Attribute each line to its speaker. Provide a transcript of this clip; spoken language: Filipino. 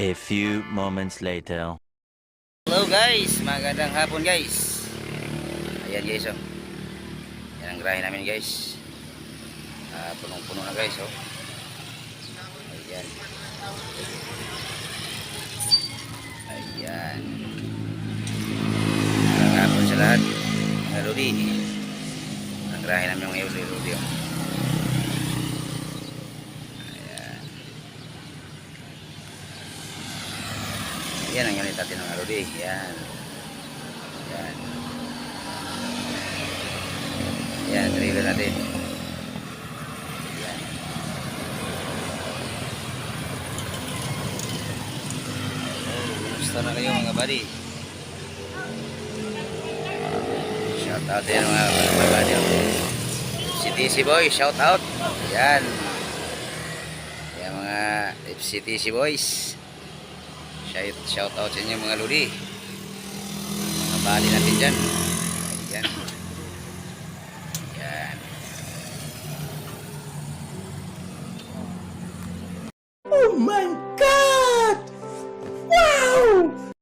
Speaker 1: A few moments later.
Speaker 2: Hello guys, magandang hapon guys. Ayan guys oh. Yan ang garahe namin guys. Punong-puno na guys oh. Ayan. Ayan. Magandang hapon sa lahat. Mga Rudy. Ang garahe namin mga Rudy oh. Ayan. Yan ang unit natin mga Rudy. Yan. Yan. Yan, trailer natin. Yan. Oh, kumusta na kayo mga buddy? Shout out din mga buddy. FCTC boys, shout out. Yan. Yan mga FCTC boys. Shout out sa inyo mga lodi. Mga buddy natin dyan. Yan. Yan.
Speaker 3: Oh my God!